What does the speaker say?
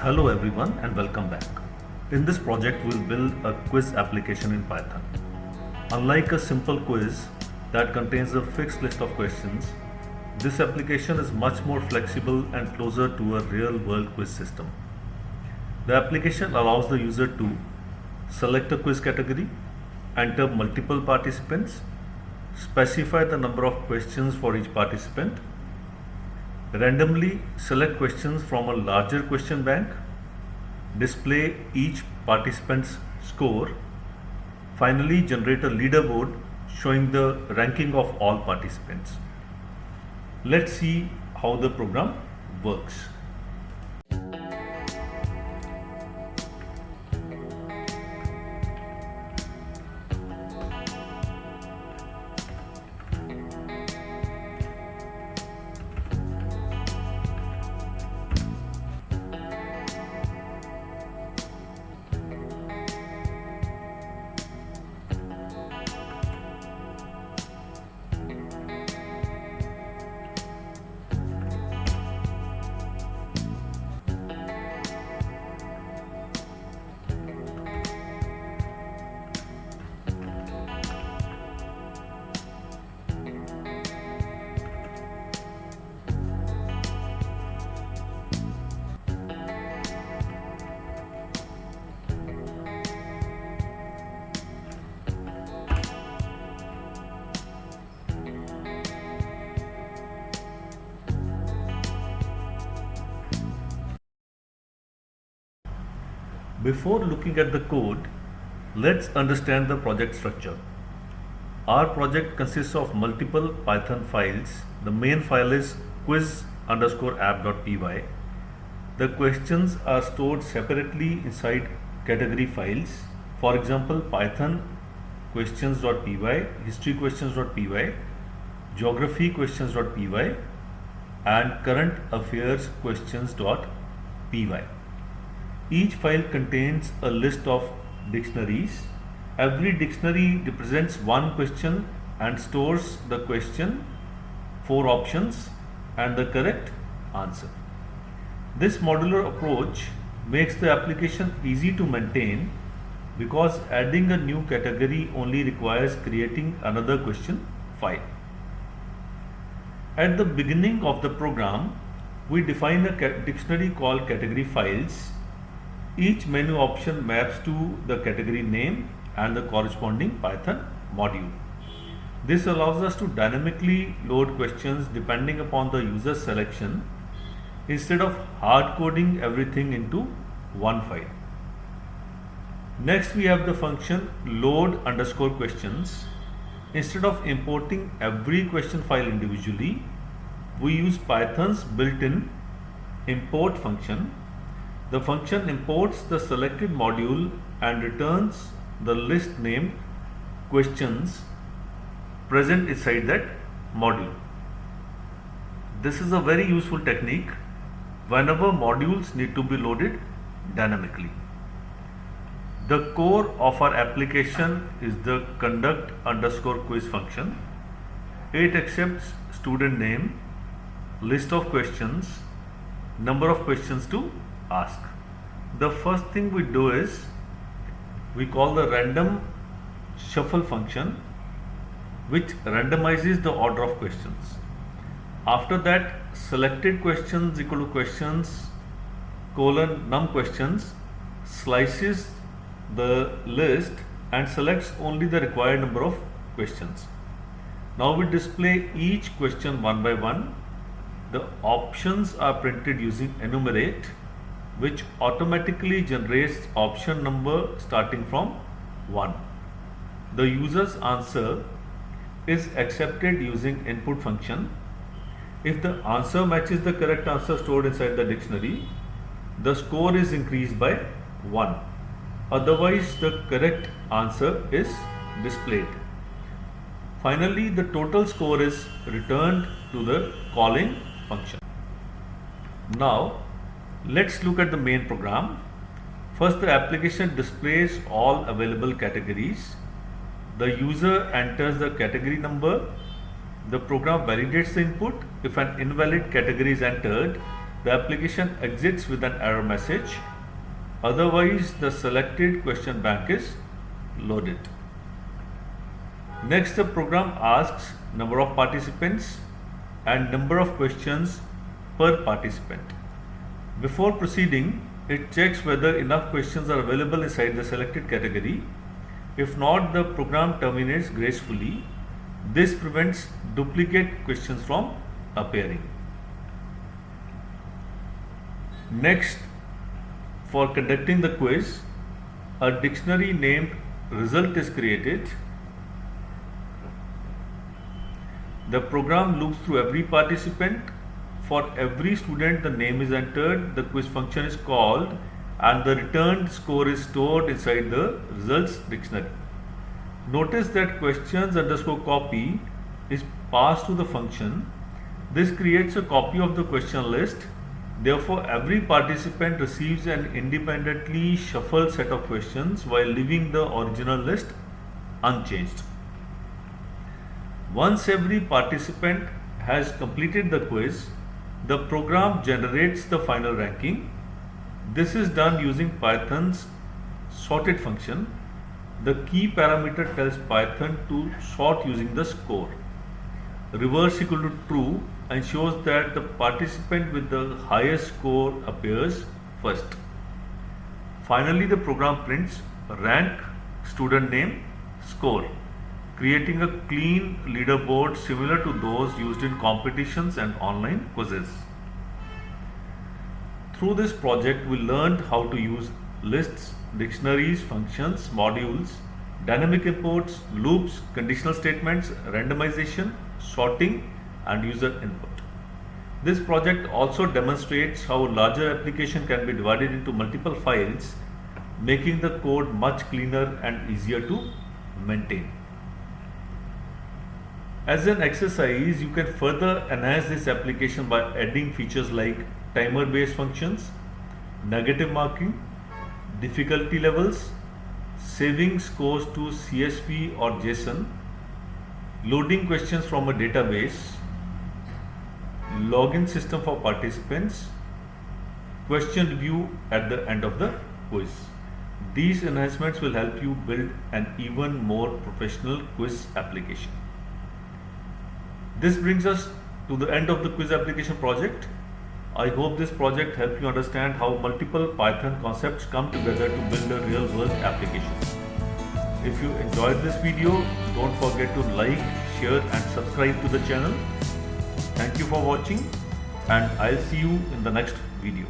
Hello everyone and welcome back. In this project we'll build a quiz application in Python. Unlike a simple quiz that contains a fixed list of questions, this application is much more flexible and closer to a real world quiz system. The application allows the user to select a quiz category, enter multiple participants, specify the number of questions for each participant, randomly select questions from a larger question bank, display each participant's score, finally generate a leaderboard showing the ranking of all participants. Let's see how the program works. Before looking at the code, let's understand the project structure. Our project consists of multiple Python files. The main file is quiz_app.py. The questions are stored separately inside category files. For example, Python questions.py, history questions.py, geography questions.py, and current affairs questions.py. Each file contains a list of dictionaries. Every dictionary represents one question and stores the question, 4 options, and the correct answer. This modular approach makes the application easy to maintain because adding a new category only requires creating another question file. At the beginning of the program, we define a dictionary called category files. Each menu option maps to the category name and the corresponding Python module. This allows us to dynamically load questions depending upon the user's selection instead of hard coding everything into one file. Next, we have the function load_questions. Instead of importing every question file individually, we use Python's built-in import function. The function imports the selected module and returns the list named questions present inside that module. This is a very useful technique whenever modules need to be loaded dynamically. The core of our application is the conduct_quiz function. It accepts student name, list of questions, number of questions to ask. The first thing we do is we call the random shuffle function, which randomizes the order of questions. After that, selected questions equal to questions num questions slices the list and selects only the required number of questions. Now we display each question one by one. The options are printed using enumerate, which automatically generates option number starting from 1. The user's answer is accepted using input function. If the answer matches the correct answer stored inside the dictionary, the score is increased by 1. Otherwise, the correct answer is displayed. Finally, the total score is returned to the calling function. Now, let's look at the main program. First, the application displays all available categories. The user enters the category number. The program validates the input. If an invalid category is entered, the application exits with an error message. Otherwise, the selected question bank is loaded. Next, the program asks number of participants and number of questions per participant. Before proceeding, it checks whether enough questions are available inside the selected category. If not, the program terminates gracefully. This prevents duplicate questions from appearing. Next, for conducting the quiz, a dictionary named result is created. The program loops through every participant. For every student, the name is entered, the quiz function is called, and the returned score is stored inside the results dictionary. Notice that questions underscore copy is passed to the function. This creates a copy of the question list. Therefore, every participant receives an independently shuffled set of questions while leaving the original list unchanged. Once every participant has completed the quiz, the program generates the final ranking. This is done using Python's sorted function. The key parameter tells Python to sort using the score. Reverse equal to true ensures that the participant with the highest score appears first. Finally, the program prints rank, student name, score, creating a clean leaderboard similar to those used in competitions and online quizzes. Through this project, we learned how to use lists, dictionaries, functions, modules, dynamic imports, loops, conditional statements, randomization, sorting, and user input. This project also demonstrates how a larger application can be divided into multiple files, making the code much cleaner and easier to maintain. As an exercise, you can further enhance this application by adding features like timer-based functions, negative marking, difficulty levels, saving scores to CSV or JSON, loading questions from a database, login system for participants, question review at the end of the quiz. These enhancements will help you build an even more professional quiz application. This brings us to the end of the quiz application project. I hope this project helped you understand how multiple Python concepts come together to build a real-world application. If you enjoyed this video, don't forget to like, share and subscribe to the channel. Thank you for watching, and I'll see you in the next video.